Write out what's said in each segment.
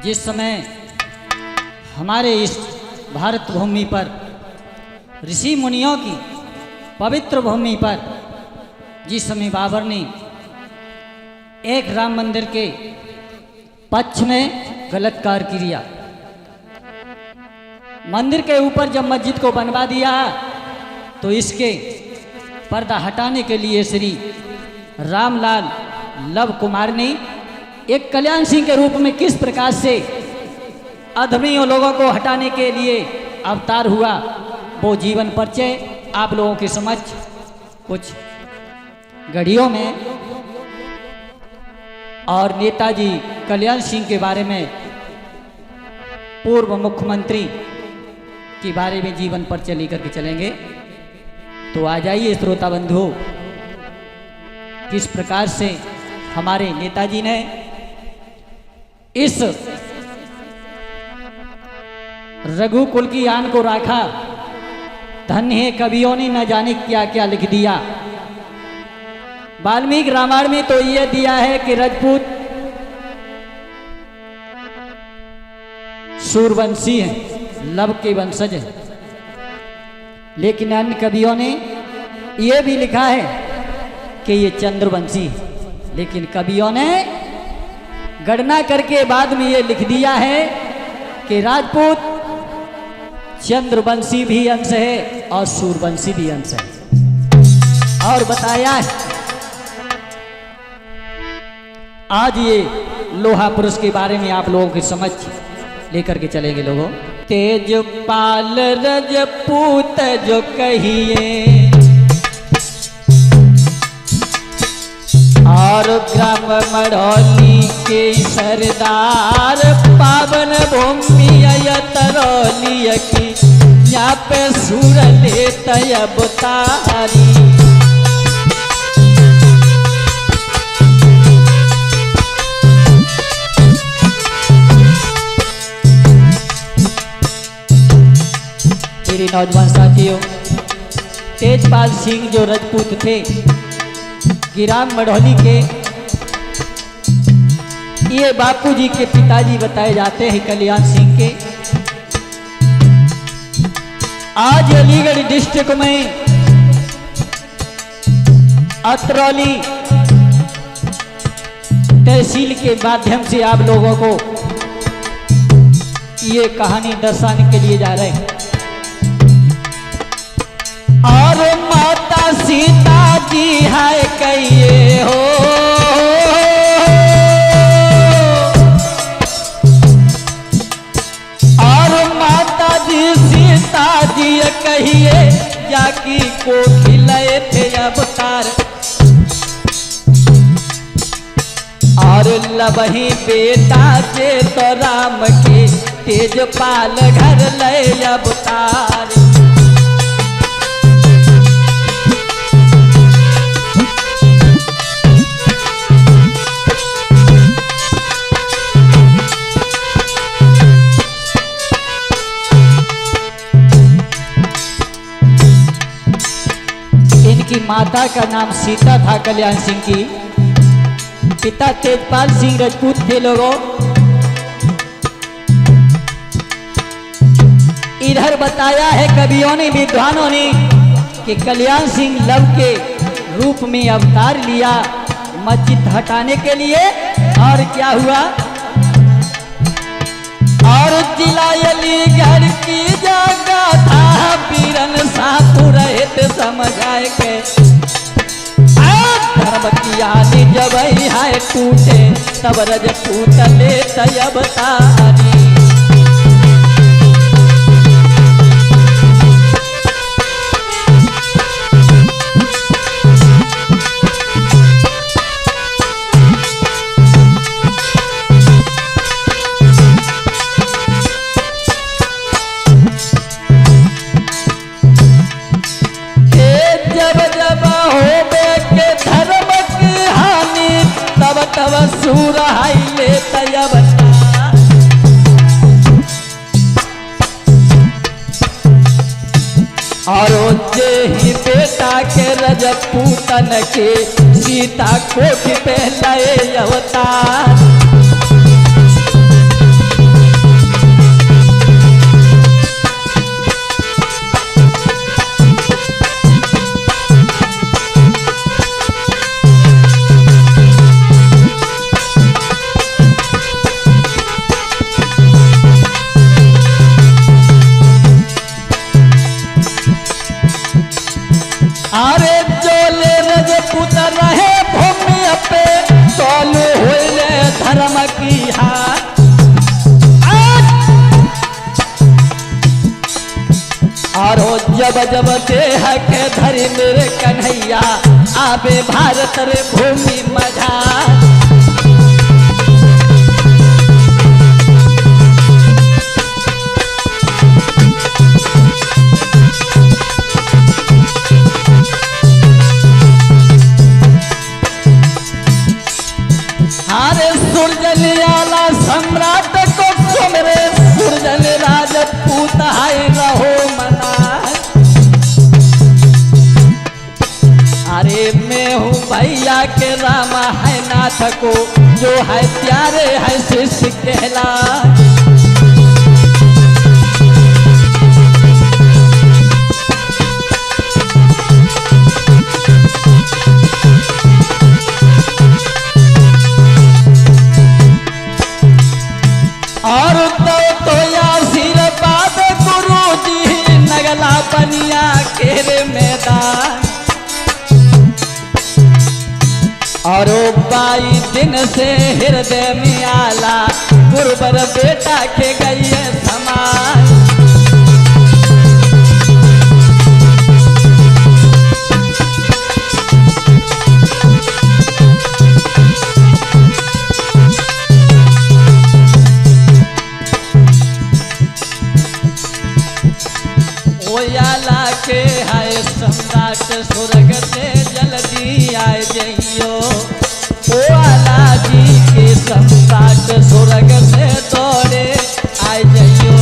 जिस समय हमारे इस भारत भूमि पर ऋषि मुनियों की पवित्र भूमि पर जिस समय बाबर ने एक राम मंदिर के पक्ष में गलत कार्य किया, मंदिर के ऊपर जब मस्जिद को बनवा दिया तो इसके पर्दा हटाने के लिए श्री रामलाल लव कुमार ने एक कल्याण सिंह के रूप में किस प्रकार से अधर्मियों लोगों को हटाने के लिए अवतार हुआ, वो जीवन परिचय आप लोगों के समक्ष कुछ घड़ियों में और नेताजी कल्याण सिंह के बारे में, पूर्व मुख्यमंत्री के बारे में जीवन परिचय लेकर के चलेंगे। तो आ जाइए श्रोता बंधु, किस प्रकार से हमारे नेताजी ने इस रघुकुल की आन को रखा। धन्य है कवियों ने न जाने क्या क्या लिख दिया। वाल्मीकि रामायण में तो ये दिया है कि राजपूत सूरवंशी हैं, लव के वंशज हैं, लेकिन अन्य कवियों ने ये भी लिखा है कि ये चंद्रवंशी है। लेकिन कवियों ने गणना करके बाद में ये लिख दिया है कि राजपूत चंद्रवंशी भी अंश है और सूरवंशी भी अंश है। और बताया है आज ये लोहा पुरुष के बारे में आप लोगों की समझ लेकर के चलेंगे। लोगों, तेजपाल रजपूत जो कहिए और ग्राम मढ़ौली के सरदार, पावन भूमि तरौली की यहाँ पे सूर लेत अवतारी। मेरे नौजवान साथियों, तेजपाल सिंह जो राजपूत थे, गिराम मढ़ौली के, ये बापूजी के पिताजी बताए जाते हैं कल्याण सिंह के। आज अलीगढ़ डिस्ट्रिक्ट में अतरौली तहसील के माध्यम से आप लोगों को ये कहानी दर्शाने के लिए जा रहे हैं। और माता सीता जी है कहिए हो, और माता जी सीता जी कहिए जाकी को खिलाए थे अवतार। और लबही बेटा जे तो राम के तेजपाल घर ले अवतार। इनकी माता का नाम सीता था कल्याण सिंह की, पिता तेजपाल सिंह राजपूत थे। लोगों, इधर बताया है कवियों ने, विद्वानों ने कि कल्याण सिंह लव के रूप में अवतार लिया मस्जिद हटाने के लिए। और क्या हुआ, और जिला अलीगढ़ की जगह था पीरन साधु रहित समझाए के। धर्म की आनी जब है टूटे तब रजपूत ले अवतारी। तब सूर ले अवतार। और जे ही बेटा के रजपूतन के सीता कोठ पे लए अवतार। की हार। और जब जब देह के धरि मेरे कन्हैया आबे भारत रे भूमि मझार। हारे सुरजन आला सम्राट को सुमरे सुरजन राजपूत हाय रहो मना। अरे मैं हूँ भैया के राम है नाथ को जो है प्यारे है शिष्य कहला। और तो आशीर्वाद गुरु जी नगला बनिया के रे मैदान। और 22 दिन से हृदय में आला गुरुवर बेटा के गई समान। ओयाला के है सम्राट स्वर्ग से जल्दी आए जइयो। ओयाला जी के सम्राट स्वर्ग से दौड़े आए जइयो।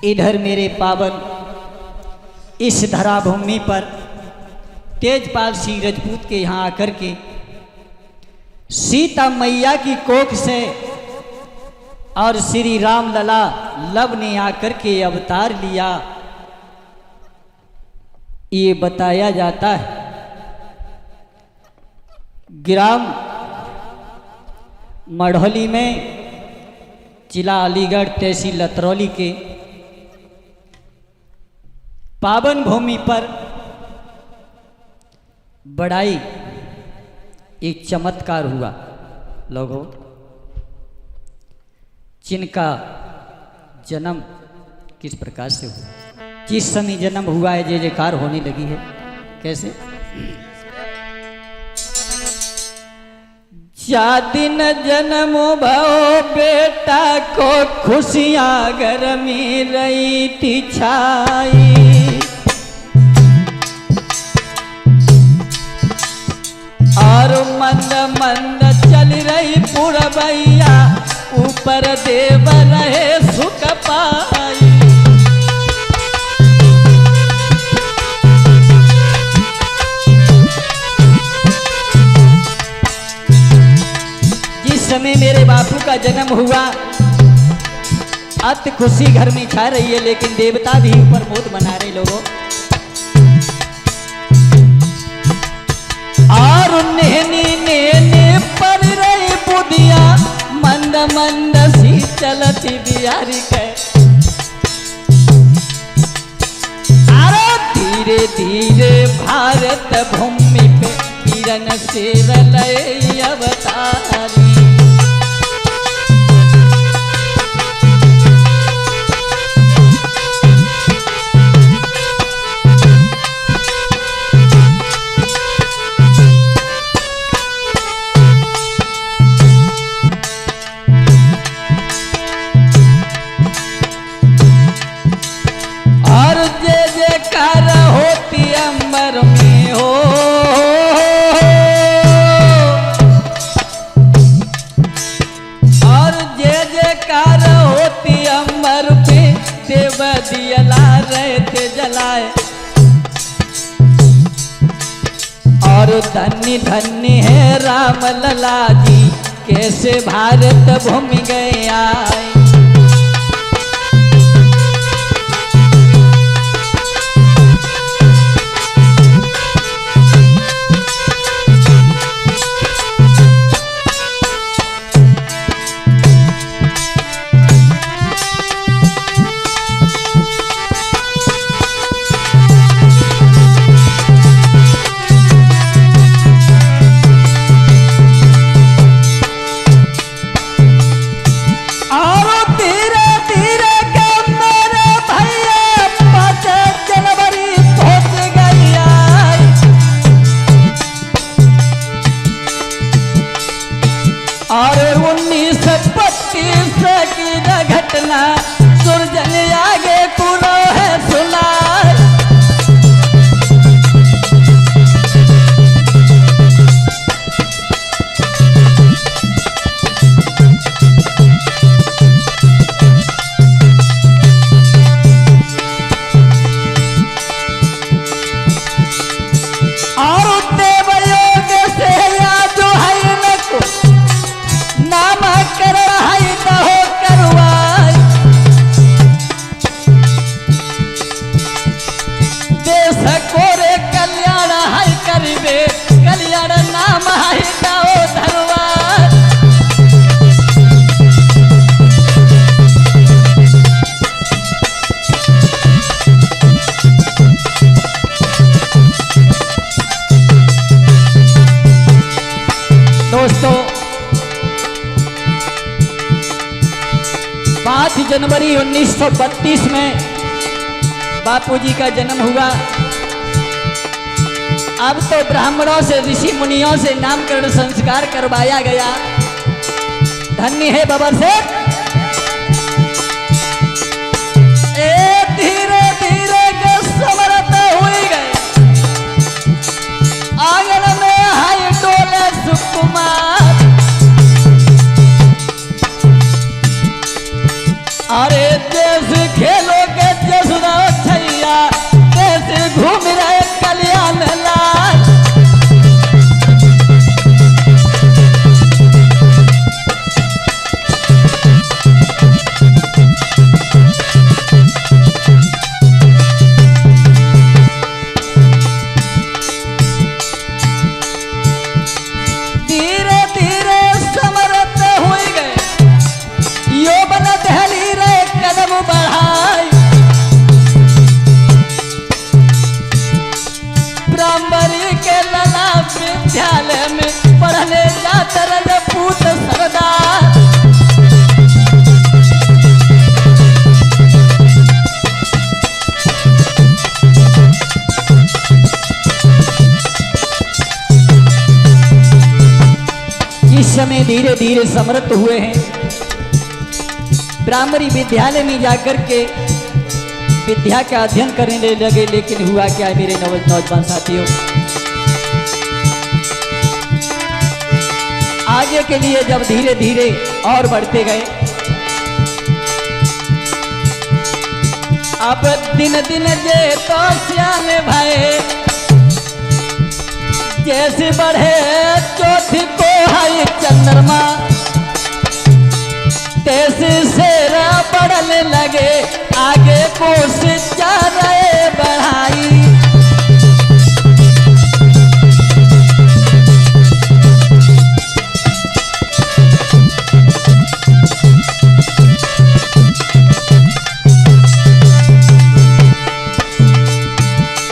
इधर मेरे पावन इस धरा भूमि पर तेजपाल सिंह राजपूत के यहाँ आकर के सीता मैया की कोख से और श्री राम लला लव ने आकर के अवतार लिया। ये बताया जाता है ग्राम मढ़ौली में जिला अलीगढ़ तहसील लतरौली के पावन भूमि पर बड़ाई एक चमत्कार हुआ लोगों, जिनका जन्म किस प्रकार से हुआ। जिस समय जन्म हुआ है जय जयकार होने लगी है। कैसे? जा दिन जन्म भो बेटा को खुशियाँ घर में रही थी छाई। और मंद मंद चल रही पुरबैया ऊपर देव रहे सुख पाई। जिस समय मेरे बापू का जन्म हुआ अति खुशी घर में छा रही है, लेकिन देवता भी ऊपर मोद मना रहे लोगों। और नेनी नेने पर रही बुधिया मंद मंद सी चलती बिहारी के। अरे धीरे धीरे भारत भूमि पे वीरन शिव लय अवतारी। होती अंबर में हो और जय जयकार होती अंबर पे देव दियला रहते जलाए। और धन्य धन्य है राम लला जी कैसे भारत भूमि गए आए। और 1932 की घटना सुरजन आगे पूरा है सुना। और देवयोग से या जो है नाम कर हो करवाई। देश कोरे कल्याण है करिबे कल्याण नाम है हो धरवाई। दोस्तों 5 जनवरी 1932 में बापूजी का जन्म हुआ। अब तो ब्राह्मणों से ऋषि मुनियों से नामकरण संस्कार करवाया गया। धन्य है बाबा से। धीरे धीरे के समर्थ हुई गए। आंगन में हाय डोले सुकुमार। अरे देश खेलोगे जसुदा छैया देश घूम रहे कल्याण लाल। धीरे धीरे समर्थ हुई गए। यौवन दहली कदम बढ़ाई। ब्राह्मणी के लला विद्यालय में पढ़ने जाते रहे पूत सरदार। इस समय धीरे धीरे समर्थ हुए हैं। ब्राह्मणी विद्यालय में जाकर के विद्या का अध्ययन करने लगे। लेकिन हुआ क्या है मेरे नौजवान साथियों, आगे के लिए जब धीरे धीरे और बढ़ते गए, अब दिन दिन जे तो श्याम भाई जैसे बढ़े चौथी को है चंद्रमा तैसे सेरा बढ़ने लगे। आगे कोशिश जा रहे बढ़ाई।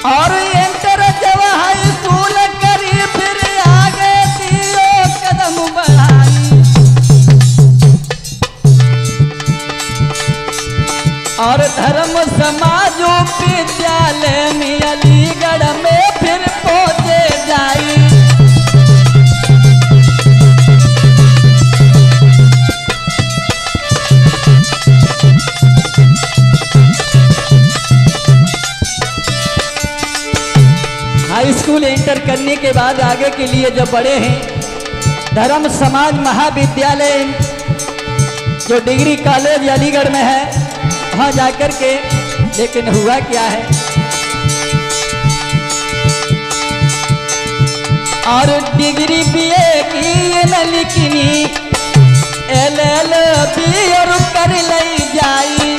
और इंटर जब हाई स्कूल करी फिर धर्म समाज विद्यालय में अलीगढ़ में फिर पहुंचे जाई। हाई स्कूल एंटर करने के बाद आगे के लिए जब बढ़े हैं, धर्म समाज महाविद्यालय जो डिग्री कॉलेज अलीगढ़ में है, वहाँ जाकर के, लेकिन हुआ क्या है, और डिग्री बीए की न लिखनी LLB और कर लई जाई।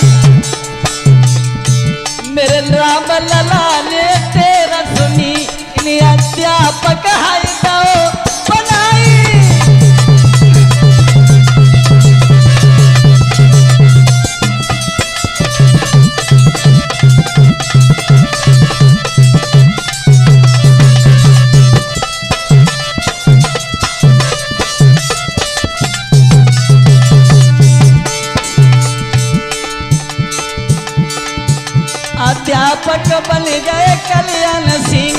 मेरे राम लला ने तेरा सुनी, इन्हें अध्यापक हाई दो बनाई। अध्यापक बन गए कल्याण सिंह,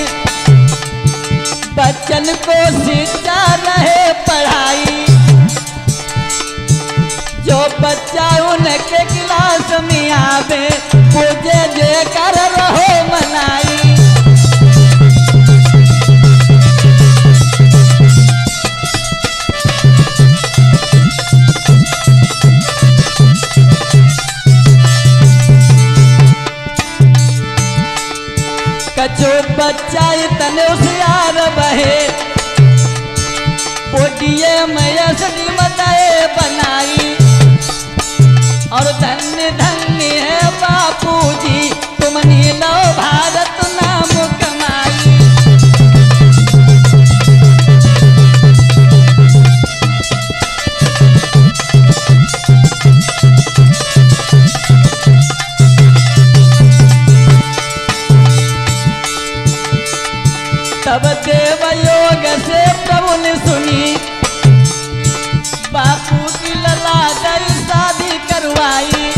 बच्चन को शिक्षा रहे पढ़ाई। जो बच्चा उनके क्लास में आवे, पूजे जे कर रहो मनाई। कचो बच्चा इतने होशियार बहे, पोटिए मयसनी मताए बनाई। और धन्य धन्य है बापूजी, तुमने लो भारत नाम कमाई। तब देव योग से प्रभु ने सुनी, बापू की लला दई शादी करवाई।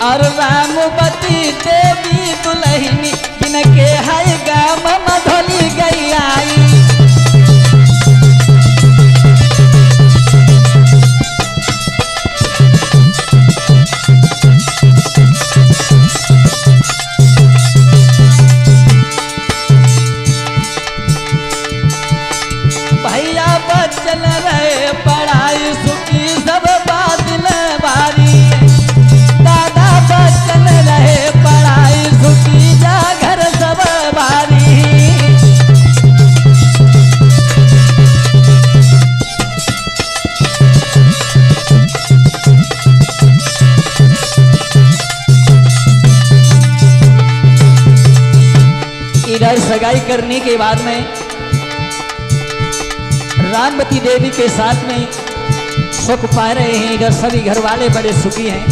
और रामवती देवी दुल्हनी, जिनके हाय गाम मधुली गई आई। भैया बच्चन रहे पढ़ाई सुखी सब बादल बारी। दादा बच्चन रहे पढ़ाई सुखी जा घर सब बारी। इधर सगाई करने के बाद में रामवती देवी के साथ में सुख पा रहे हैं। इधर सभी घर वाले बड़े सुखी हैं,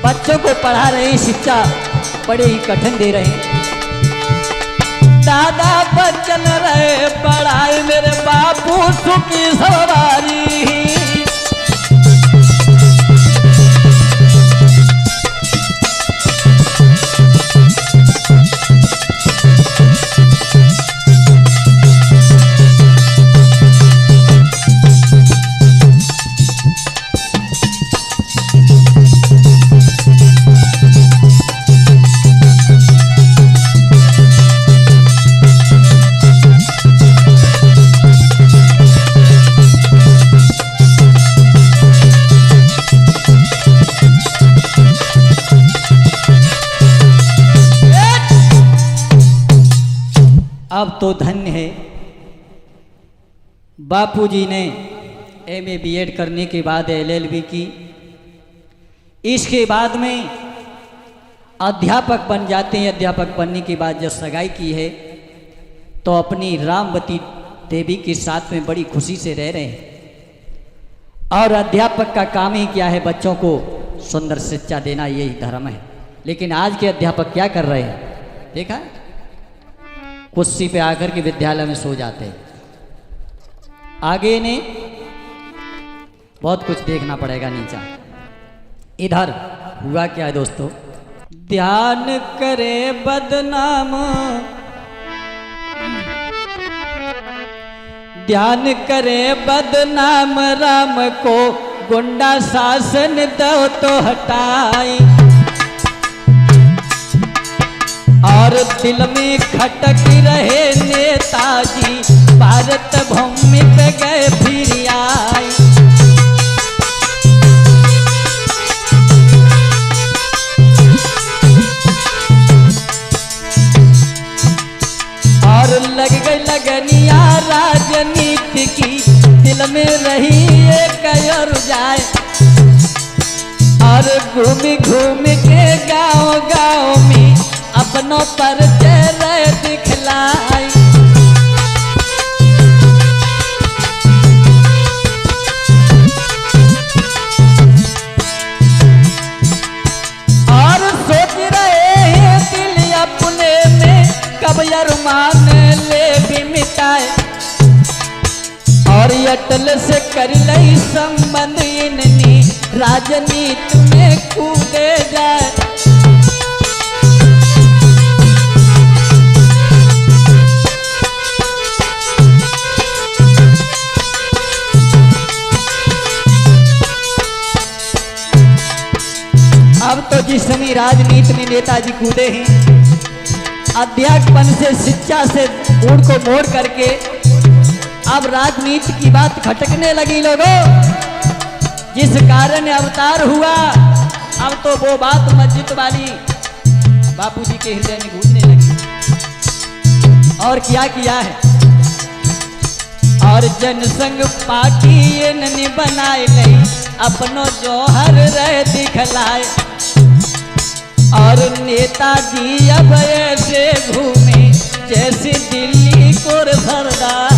बच्चों को पढ़ा रहे हैं, शिक्षा बड़े ही कठिन दे रहे हैं। दादा बच्चन रहे पढ़ाई, मेरे बापू सुखी सवारी। अब तो धन्य है, बापूजी ने MA BEd करने के बाद LLB की। इसके बाद में अध्यापक बन जाते हैं। अध्यापक बनने के बाद जब सगाई की है तो अपनी रामवती देवी के साथ में बड़ी खुशी से रह रहे हैं। और अध्यापक का काम ही क्या है, बच्चों को सुंदर शिक्षा देना, यही धर्म है। लेकिन आज के अध्यापक क्या कर रहे हैं, देखा, कुर्सी पे आकर के विद्यालय में सो जाते हैं। आगे इन्हें बहुत कुछ देखना पड़ेगा नीचा। इधर हुआ क्या दोस्तों? ध्यान करे बदनाम, ध्यान करे बदनाम, राम को गुंडा शासन दो तो हटाई। और दिल में खटक रहे नेताजी, भारत भूमि पे गए फिर आए। और लग गई लगनिया राजनीति की, दिल में रही एक और जाए। और घूम घूम के गांव गांव में अपनों पर चेहरे दिखलाई। और सोच रहे हैं दिल अपने में, कब अरमान ले भी मिटाए। और अटल से कर लई संबंध इननी, राजनीति में कूदे जाए। अब तो जिस समय राजनीति में नेताजी कूदे हैं, अध्यापन से शिक्षा से मूड को मोड़ करके अब राजनीति की बात खटकने लगी लोगों। जिस कारण अवतार हुआ, अब तो वो बात मस्जिद वाली बापूजी के हृदय में घूमने लगी। और क्या किया है? और जनसंघ पार्टी इन्होंने बनाए नहीं, अपनो जौहर रह दिखलाए। और नेताजी अब ऐसे घूमे जैसे दिल्ली को सरदार।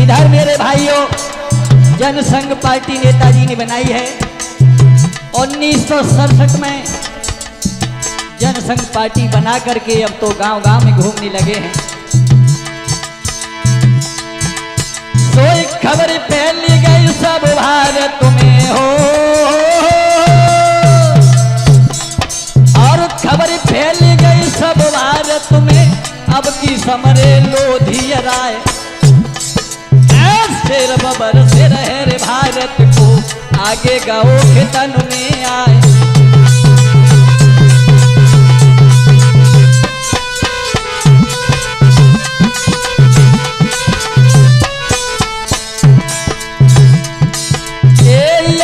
इधर मेरे भाइयों, जनसंघ पार्टी नेताजी ने बनाई है 1967 में। जनसंघ पार्टी बना करके अब तो गांव गांव में घूमने लगे हैं। सोई खबर फैली गई सब भारत में हो, और खबर फैली गई सब भारत में, अब की समरे लोधी राय। शेर बबर से रहे रे भारत को, आगे गाओ के तन में आए।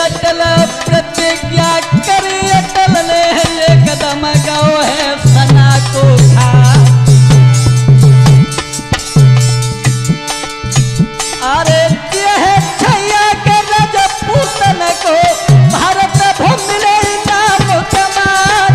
अटल प्रतिज्ञा करे, अटल ने ये कदम गाओ है सना को खा। अरे यह छैया के रजपूतन को, भारत भूमि ने नाम कमाल।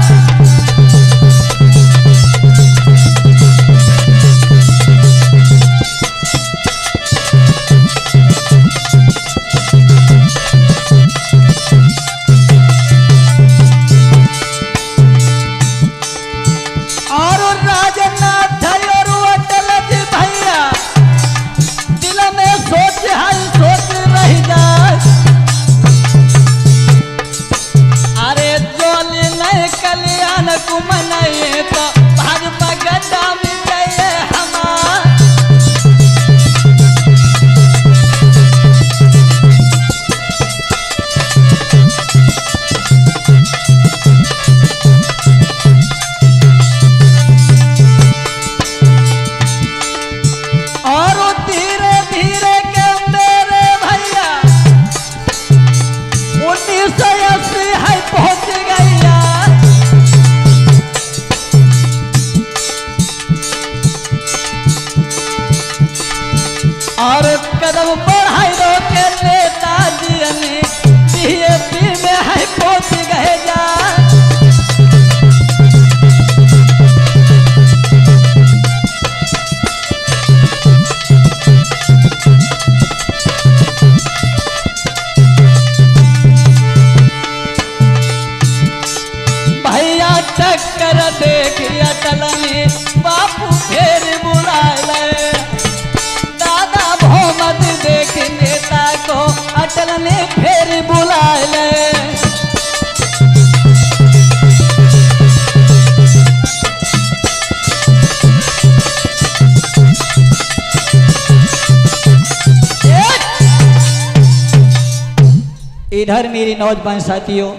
और राजनाथ और अटल जी भैया दिल में सोच हर सोच रह जाए। अरे जोली नहीं कल्याण को मनाइए तो भाजपा गड्ढा में गए हमार। और धीरे धीरे के मेरे भैया 1980 है पहुंच गया। और कदम बढ़ाई रो के नेताजी ने बीजेपी में है पहुंच गए जा। भैया टक्कर देख अटल ने बापू फिर बुलाए। दादा बहुमत देख नेता को अटल ने फिर बुलाए। इधर मेरे नौजवान साथियों,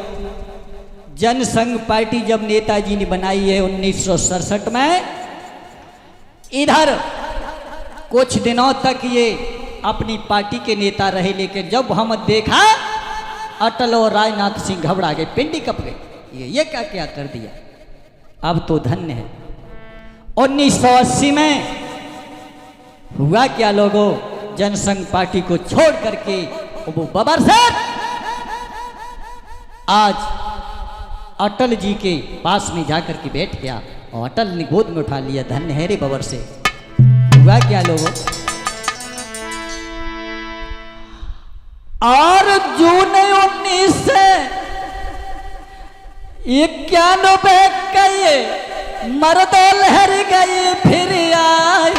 जनसंघ पार्टी जब नेताजी ने बनाई है 1967 में, इधर कुछ दिनों तक ये अपनी पार्टी के नेता रहे, लेकिन जब हम देखा अटल और राजनाथ सिंह घबरा गए, पिंडी कप गए, ये क्या क्या कर दिया। अब तो धन्य है। 1980 में हुआ क्या लोगों, जनसंघ पार्टी को छोड़ करके वो बबर साहब आज अटल जी के पास में जाकर के बैठ गया और अटल ने गोद में उठा लिया। धन्य है रे बबर से। हुआ क्या लोगों, और जून 1991 का ये मर्दो लहर गई फिर आए।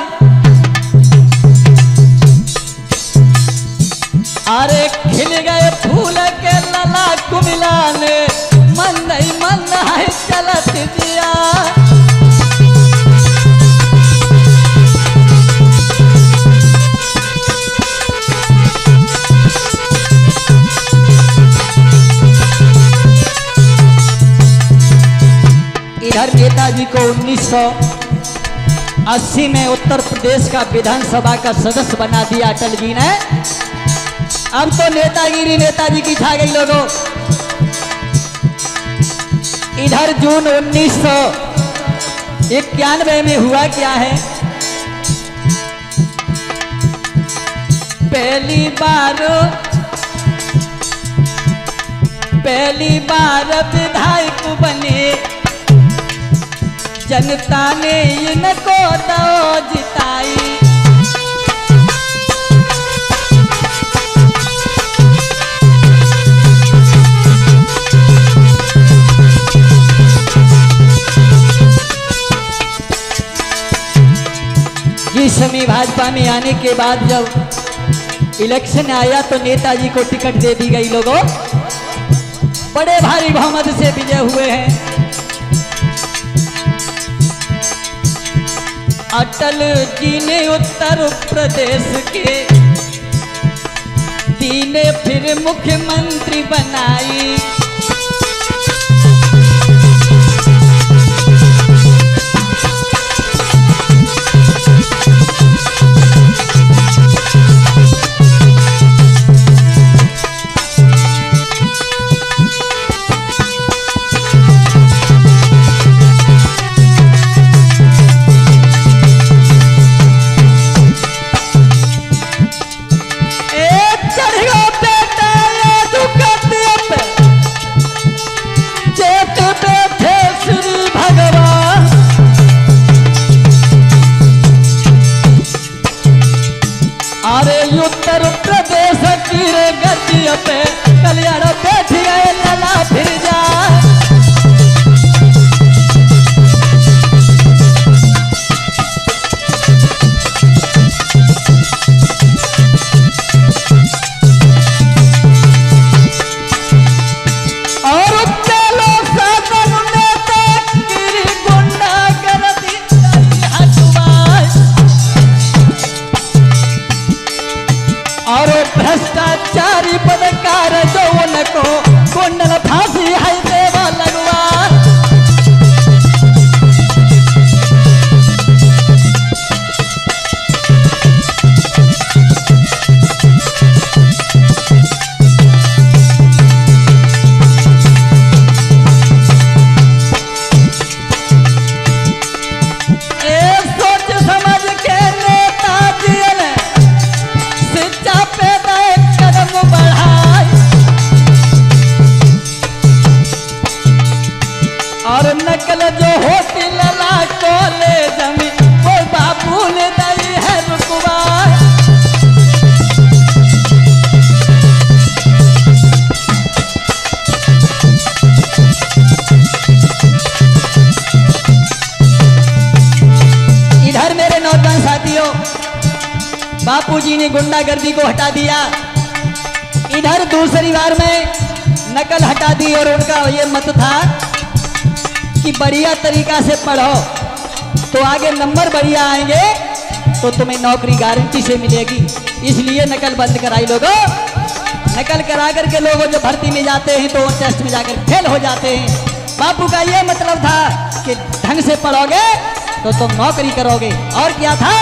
अरे खिल गए फूल के लला कुमिलाने, मन नहीं मन है चलत दिया। इधर नेताजी को 1980 में उत्तर प्रदेश का विधानसभा का सदस्य बना दिया अटल जी ने। अब तो नेतागिरी नेताजी की छा गई लोगों। इधर जून 1991 में हुआ क्या है, पहली बार विधायक बने, जनता ने इनको तो जिताई। जिस समय भाजपा में आने के बाद जब इलेक्शन आया तो नेताजी को टिकट दे दी गई लोगों। बड़े भारी बहुमत से विजय हुए हैं। अटल जी ने उत्तर प्रदेश के तीने फिर मुख्यमंत्री बनाई। उत्तर प्रदेश की गति पे कल्याण बैठ गए लला फिर जा। और चलो सदन में तेरी गुंडा गर्दी हटवाए और भ्रष्टाचारी पदकार जो उनको कुंडल फांसी है देवा लगवा। और नकल जो होती लला कॉलेज में वो बाबू ने दी है रुकवा। बापूजी ने गुंडागर्दी को हटा दिया, इधर दूसरी बार में नकल हटा दी और उनका ये मत था कि बढ़िया तरीका से पढ़ो तो आगे नंबर बढ़िया आएंगे तो तुम्हें नौकरी गारंटी से मिलेगी। इसलिए नकल बंद कराई लोगों। नकल करा करके लोगों जो भर्ती में जाते हैं तो वो टेस्ट में जाकर फेल हो जाते हैं। बापू का ये मतलब था कि ढंग से पढ़ोगे तो तुम नौकरी करोगे। और क्या था?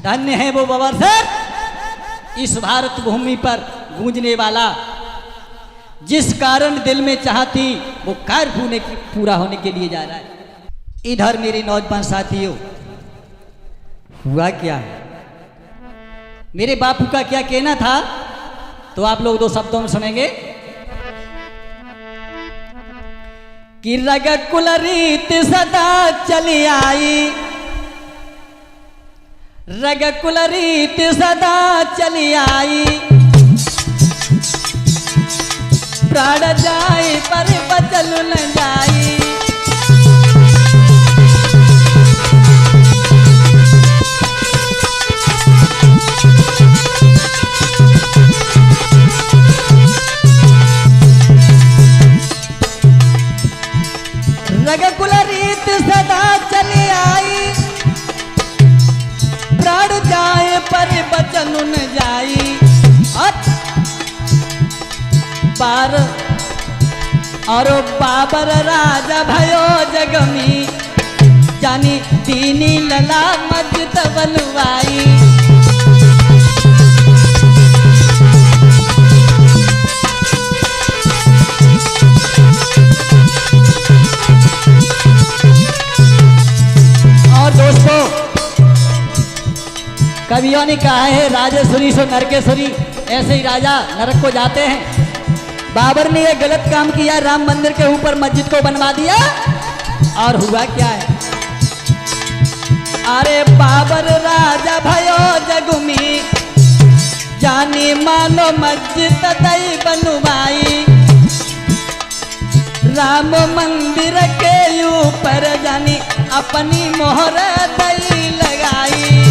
धन्य है वो बवरसर इस भारत भूमि पर गूंजने वाला, जिस कारण दिल में चाहती वो कार्य पूरा होने के लिए जा रहा है। इधर मेरे नौजवान साथियों, हुआ क्या? मेरे बापू का क्या कहना था तो आप लोग दो शब्दों में सुनेंगे कि रग कुल रीत सदा चली आई, रग कुल रीत सदा चली आई, प्राण जाए पर बचल न जाई। रग कुल रीत सदा चली आई, प्राण जाए पर बचन न जाई। बार और बाबर राजा भयो जगमी, जानी दीनी लला मस्जिद बनवाई। और दोस्तों, कवियों ने कहा है राजेश्वरी सो नरकेश्वरी, ऐसे ही राजा नरक को जाते हैं। बाबर ने यह गलत काम किया, राम मंदिर के ऊपर मस्जिद को बनवा दिया। और हुआ क्या है? अरे बाबर राजा भयो जगमी, जानी मानो मस्जिद दई बनवाई। राम मंदिर के ऊपर जानी अपनी मोहर दई लगाई।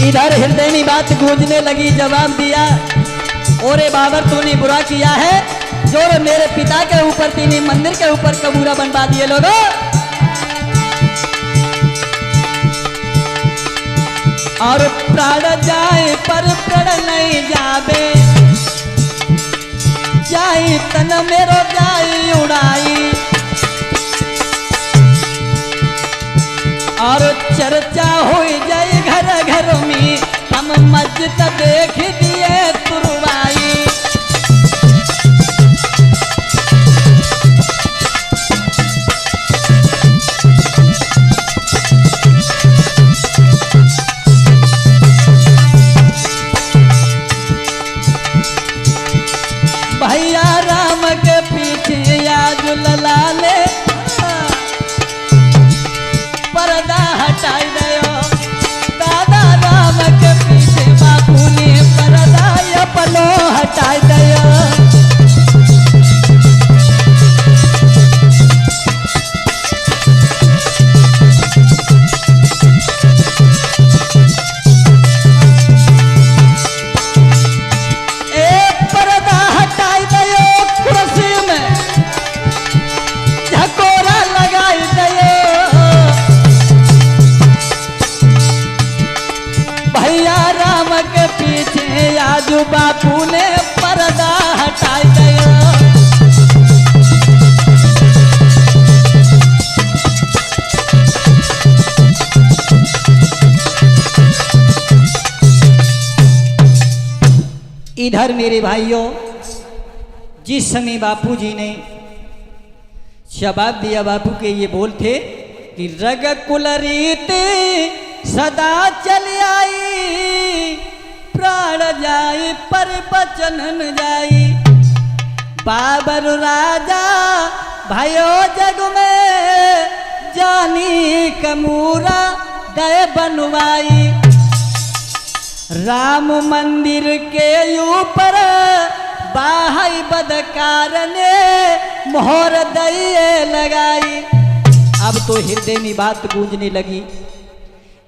इधर हृदय में बात गूंजने लगी, जवाब दिया, ओरे बाबर तूने बुरा किया है, जो मेरे पिता के ऊपर तीन मंदिर के ऊपर कबूरा बनवा दिए लोगों। और प्राण जाए पर प्रण नहीं जावे, जाई तन मेरो जाई उड़ाई। और चर्चा हो जाए घर घर में, हम मस्जिद देख दिए तुरवाई। भैया राम के पीछे आज ललाले पर्दा हटाई दयो, दादा राम के पीछे बापू ने पर्दा अपनो हटाई दयो। आजू बापू ने पर्दा हटाई दिया। इधर मेरे भाइयों, जिस समय बापू जी ने जवाब दिया, बापू के ये बोल थे कि रग कुल रीति सदा चल आई, प्राण जाई पर बचन न जाई। बाबर राजा भयो जग में, जानी कमूरा दय बनवाई। राम मंदिर के ऊपर बाहई बदकार ने मोहर दये लगाई। अब तो हृदय में बात गूंजने लगी,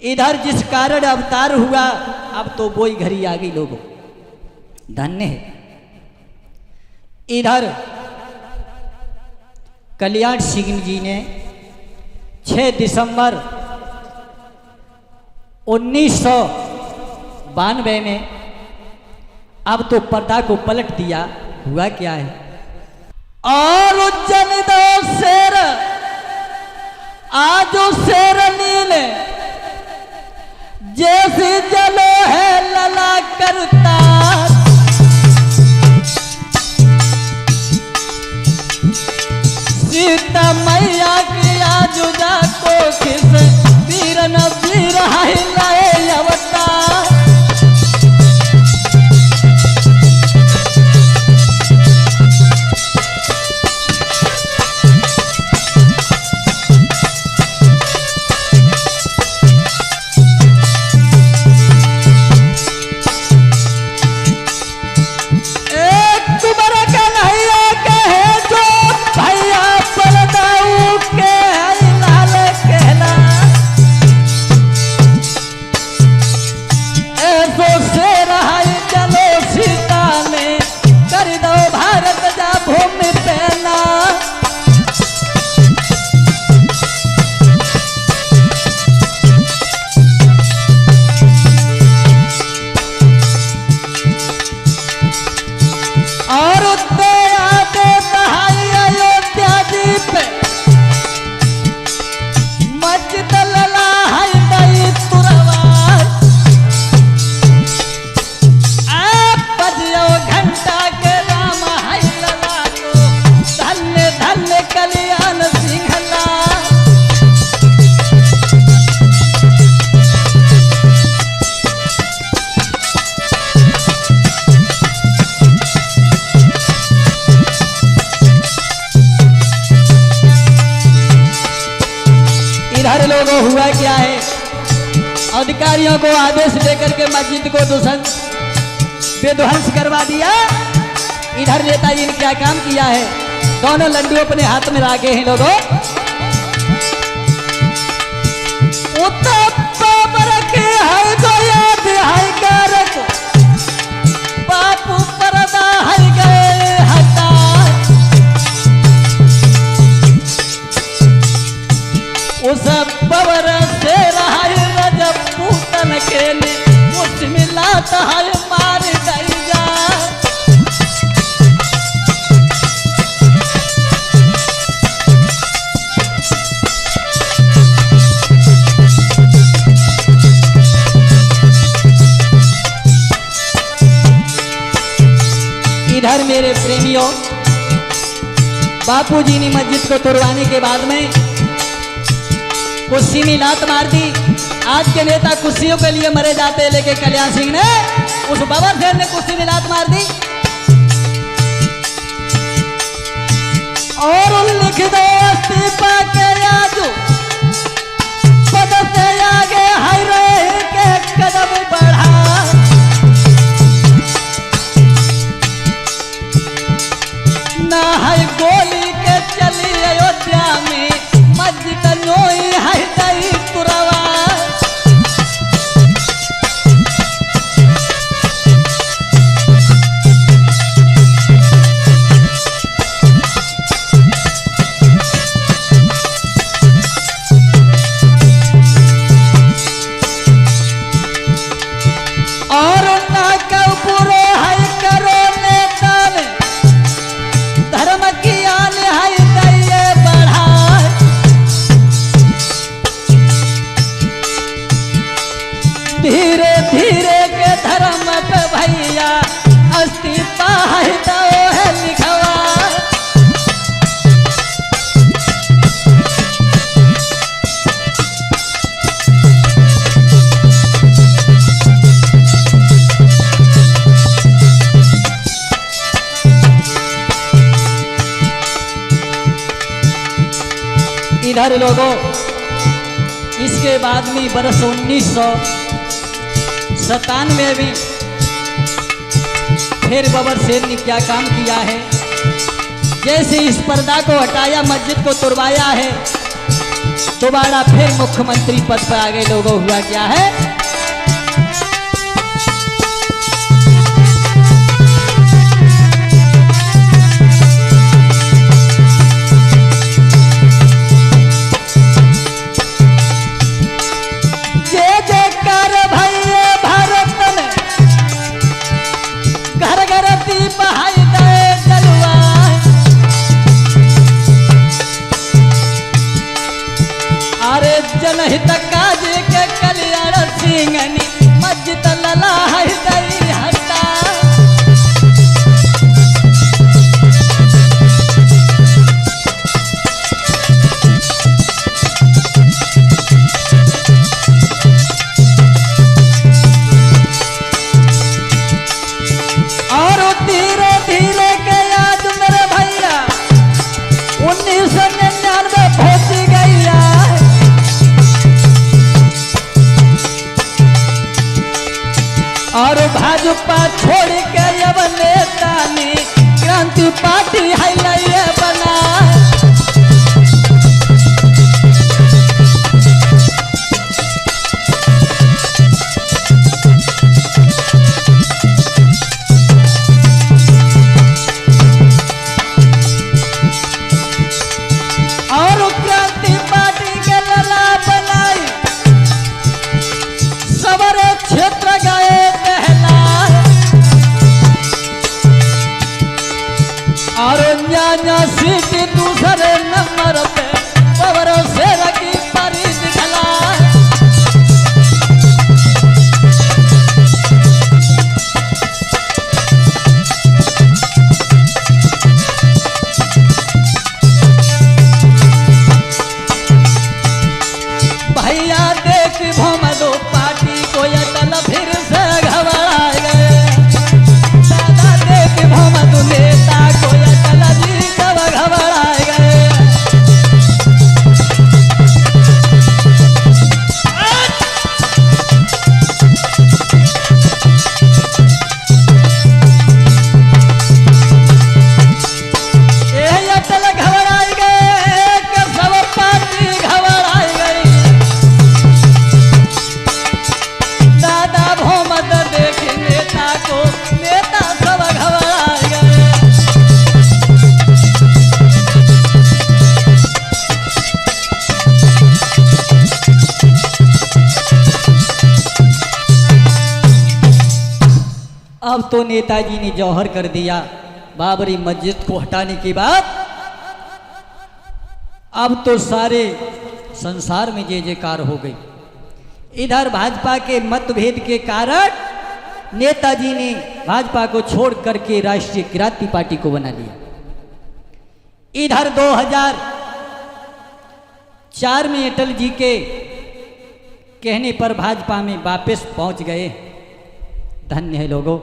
इधर जिस कारण अवतार हुआ, अब तो वही घड़ी आ गई लोगों, धन्य है। इधर कल्याण सिंह जी ने 6 दिसंबर 1992 में अब तो पर्दा को पलट दिया। हुआ क्या है? और उज्जैन दो शेर आज शेर नीले जैसे जलो है लला करता। सीता मैया की आजुजा को किस वीर न वीर लाए अवतार। लोगों हुआ क्या है, अधिकारियों को आदेश देकर के मस्जिद को विध्वंस करवा दिया। इधर नेताजी ने क्या काम किया है, दोनों लड्डू अपने हाथ में रखे हैं लोगों। बाबर के है तो याद के ने मुझ मिलाता है मार गई जा। इधर मेरे प्रेमियों, बापूजी ने मस्जिद को तोड़वाने के बाद में कुर्सी में लात मार दी। आज के नेता कुर्सियों के लिए मरे जाते हैं, लेकिन कल्याण सिंह ने उस बबर शेर ने कुर्सी में लात मार दी। और लिख दो इस्तीफा के आज पद से आगे हाय रहे के कदम बढ़ा। ना है गोली के चली अयोध्या में मस्जिद नोई है दई तुरवा। और ना कब पूरे है करो नेता में धर्म की आन है दई बढ़ा। धीरे धीरे के धर्म पे भैया इस्तीफा है तो है लिखवा। इधर लोगों, इसके बाद में बरस 1997 में फिर बबर शेर ने क्या काम किया है। जैसे इस पर्दा को हटाया, मस्जिद को तोड़वाया है, दोबारा फिर मुख्यमंत्री पद पर आ गए लोगों। हुआ क्या है, जनहित काज के कल्याण सिंह मस्जिद लला है दई हटा। और धीरे धीरे के याद मेरे भैया 1999 पहुंच गई। और भाजपा छोड़ के अब नेता ने क्रांति पार्टी है लइए बना। और क्रांति पार्टी के लला बनाई सबर क्षेत्र गए और न्याया सीट दूसरे नंबर पे बबर शेर की परी दिखला। भैया देख भमदो पार्टी को अटल फिर से घबरा गए। दादा देख भमदो नेता को अटल जी सब घबरा गए। अटल घबराई गए कि सब पार्टी घबराई गई। दादा भोमद देख नेता को नेता सब घबराई गए। अब तो नेताजी ने जौहर कर दिया बाबरी मस्जिद को हटाने के बाद। अब तो सारे संसार में जय जयकार हो गई। इधर भाजपा के मतभेद के कारण नेताजी ने भाजपा को छोड़ करके राष्ट्रीय क्रांति पार्टी को बना लिया। इधर 2004 में अटल जी के कहने पर भाजपा में वापस पहुंच गए। धन्य है लोगों।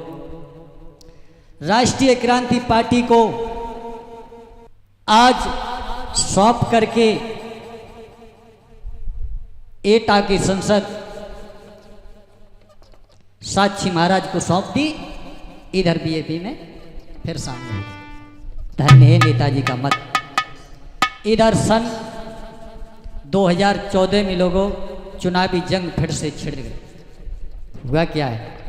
राष्ट्रीय क्रांति पार्टी को आज सौंप करके एटा की संसद साक्षी महाराज को सौंप दी। इधर बीजेपी में फिर सामने। धन्य है नेताजी का मत। इधर सन 2014 में लोगों चुनावी जंग फिर से छिड़ गई। हुआ क्या है?